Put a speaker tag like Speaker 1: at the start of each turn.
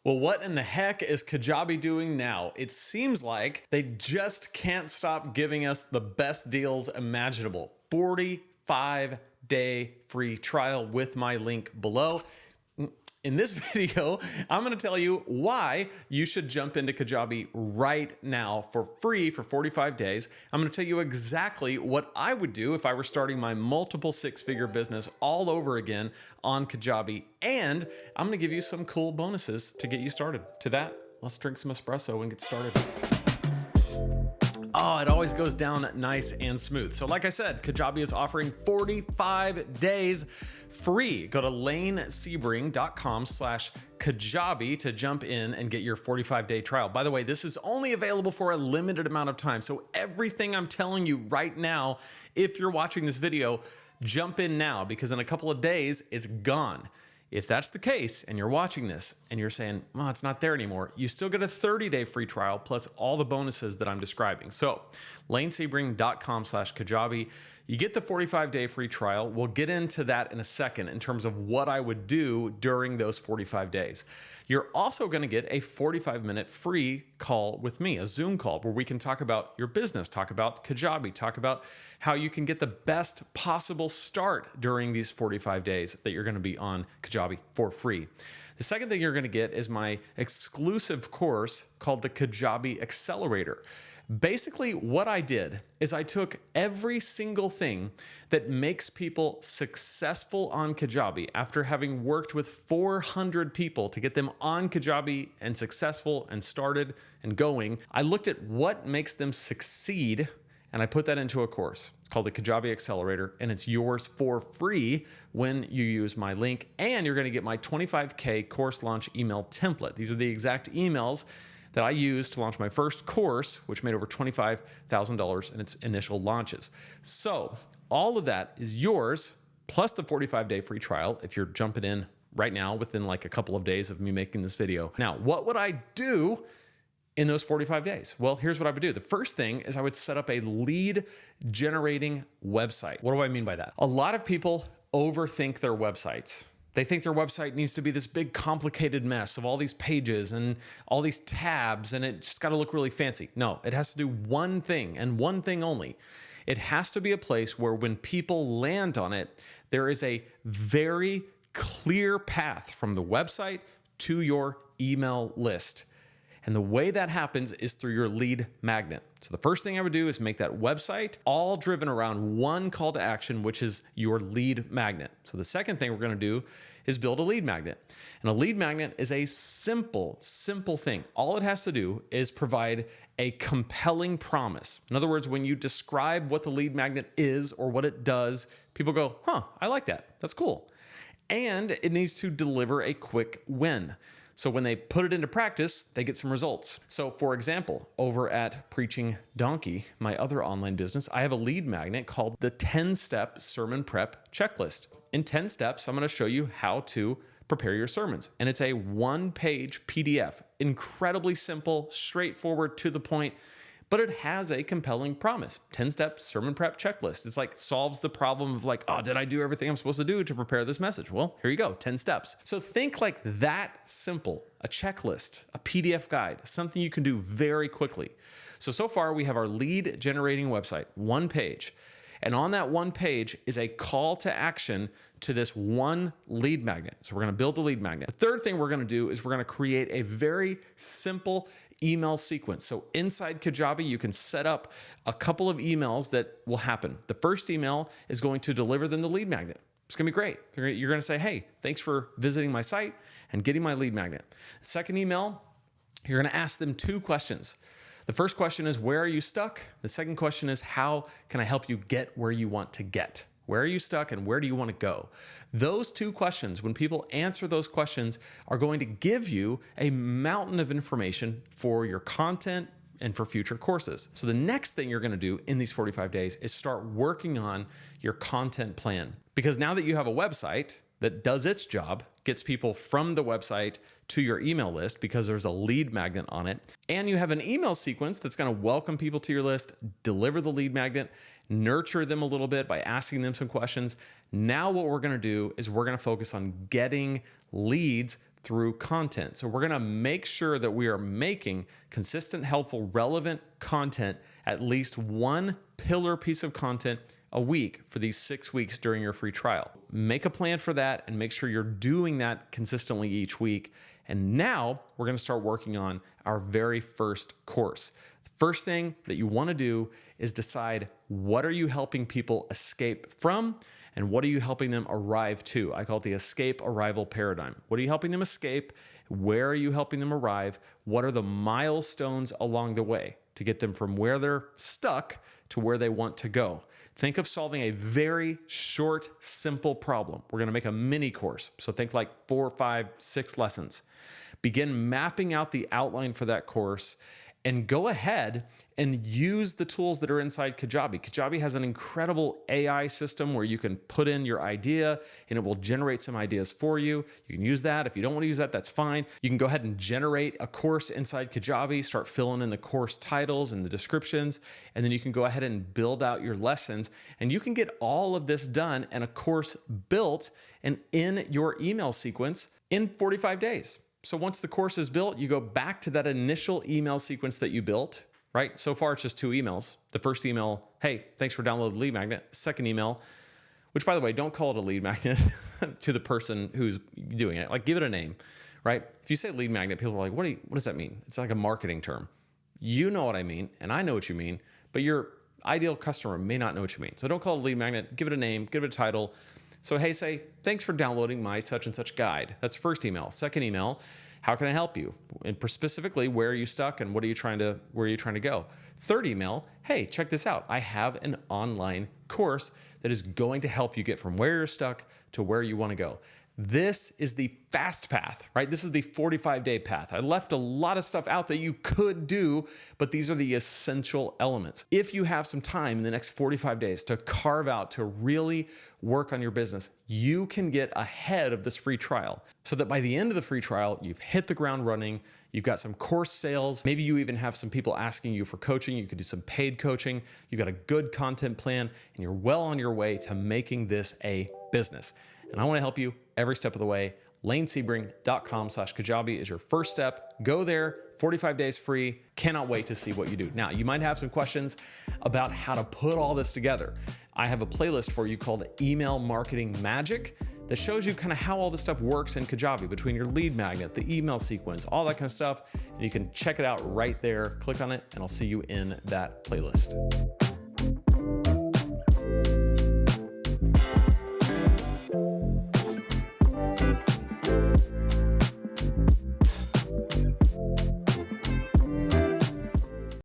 Speaker 1: Well, what in the heck is Kajabi doing now? It seems like they just can't stop giving us the best deals imaginable. 45-day free trial with my link below. In this video, I'm going to tell you why you should jump into Kajabi right now for free for 45 days. I'm going to tell you exactly what I would do if I were starting my multiple six-figure business all over again on Kajabi. And I'm going to give you some cool bonuses to get you started. To that, let's drink some espresso and get started. Oh, it always goes down nice and smooth. So like I said, Kajabi is offering 45 days free. Go to lanesebring.com/Kajabi to jump in and get your 45-day trial. By the way, this is only available for a limited amount of time. So everything I'm telling you right now, if you're watching this video, jump in now because in a couple of days, it's gone. If that's the case and you're watching this and you're saying, well, it's not there anymore, you still get a 30-day free trial plus all the bonuses that I'm describing. So lanesebring.com/Kajabi, you get the 45-day free trial. We'll get into that in a second in terms of what I would do during those 45 days. You're also going to get a 45-minute free call with me, a Zoom call where we can talk about your business, talk about Kajabi, talk about how you can get the best possible start during these 45 days that you're going to be on Kajabi for free. The second thing you're going to get is my exclusive course called the Kajabi Accelerator. Basically, what I did is I took every single thing that makes people successful on Kajabi after having worked with 400 people to get them on Kajabi and successful and started and going. I looked at what makes them succeed and I put that into a course. It's called the Kajabi Accelerator, and it's yours for free when you use my link. And you're going to get my 25K course launch email template. These are the exact emails that I used to launch my first course, which made over $25,000 in its initial launches. So all of that is yours, plus the 45-day free trial if you're jumping in right now within like a couple of days of me making this video. Now, what would I do in those 45 days? Well, here's what I would do. The first thing is I would set up a lead generating website. What do I mean by that? A lot of people overthink their websites. They think their website needs to be this big complicated mess of all these pages and all these tabs, and it just got to look really fancy. No, it has to do one thing and one thing only. It has to be a place where when people land on it, there is a very clear path from the website to your email list. And the way that happens is through your lead magnet. So the first thing I would do is make that website all driven around one call to action, which is your lead magnet. So the second thing we're going to do is build a lead magnet. And a lead magnet is a simple thing. All it has to do is provide a compelling promise. In other words, when you describe what the lead magnet is or what it does, people go, huh, I like that. That's cool. And it needs to deliver a quick win. So when they put it into practice, they get some results. So for example, over at Preaching Donkey, my other online business, I have a lead magnet called the 10-step sermon prep checklist. In 10 steps, I'm going to show you how to prepare your sermons. And it's a one-page PDF, incredibly simple, straightforward, to the point, but it has a compelling promise. 10-step sermon prep checklist. It's like solves the problem of like, oh, did I do everything I'm supposed to do to prepare this message? Well, here you go, 10 steps. So think like that simple, a checklist, a PDF guide, something you can do very quickly. So far we have our lead generating website, one page. And on that one page is a call to action to this one lead magnet. So we're going to build a lead magnet. The third thing we're going to do is we're going to create a very simple email sequence. So inside Kajabi, you can set up a couple of emails that will happen. The first email is going to deliver them the lead magnet. It's going to be great. You're going to say, hey, thanks for visiting my site and getting my lead magnet. The second email, you're going to ask them two questions. The first question is, where are you stuck? The second question is, how can I help you get where you want to get? Where are you stuck and where do you want to go? Those two questions, when people answer those questions, are going to give you a mountain of information for your content and for future courses. So the next thing you're going to do in these 45 days is start working on your content plan. Because now that you have a website that does its job, gets people from the website to your email list because there's a lead magnet on it, and you have an email sequence that's going to welcome people to your list, deliver the lead magnet, nurture them a little bit by asking them some questions. Now what we're going to do is we're going to focus on getting leads through content. So we're going to make sure that we are making consistent, helpful, relevant content, at least one pillar piece of content a week for these 6 weeks during your free trial. Make a plan for that and make sure you're doing that consistently each week. And now we're going to start working on our very first course. The first thing that you want to do is decide, what are you helping people escape from and what are you helping them arrive to? I call it the escape arrival paradigm. What are you helping them escape? Where are you helping them arrive? What are the milestones along the way to get them from where they're stuck to where they want to go? Think of solving a very short, simple problem. We're going to make a mini course. So think like 4, 5, 6 lessons. Begin mapping out the outline for that course and go ahead and use the tools that are inside Kajabi. Kajabi has an incredible AI system where you can put in your idea and it will generate some ideas for you. You can use that. If you don't want to use that, that's fine. You can go ahead and generate a course inside Kajabi, start filling in the course titles and the descriptions, and then you can go ahead and build out your lessons. And you can get all of this done and a course built and in your email sequence in 45 days. So once the course is built, you go back to that initial email sequence that you built, right? So far, it's just 2 emails. The first email, hey, thanks for downloading Lead Magnet. Second email, which by the way, don't call it a lead magnet to the person who's doing it. Like, give it a name, right? If you say lead magnet, people are like, what does that mean? It's like a marketing term. You know what I mean, and I know what you mean, but your ideal customer may not know what you mean. So don't call it a lead magnet. Give it a name, give it a title. So, hey, say, thanks for downloading my such and such guide. That's the first email. Second email, how can I help you? And specifically, where are you stuck and where are you trying to go? Third email, hey, check this out. I have an online course that is going to help you get from where you're stuck to where you want to go. This is the fast path, right? This is the 45-day path. I left a lot of stuff out that you could do, but these are the essential elements. If you have some time in the next 45 days to carve out, to really work on your business, you can get ahead of this free trial so that by the end of the free trial, you've hit the ground running, you've got some course sales, maybe you even have some people asking you for coaching, you could do some paid coaching, you got a good content plan, and you're well on your way to making this a business. And I want to help you every step of the way. lanesebring.com/Kajabi is your first step. Go there, 45 days free. Cannot wait to see what you do. Now, you might have some questions about how to put all this together. I have a playlist for you called Email Marketing Magic that shows you kind of how all this stuff works in Kajabi, between your lead magnet, the email sequence, all that kind of stuff. And you can check it out right there. Click on it, and I'll see you in that playlist.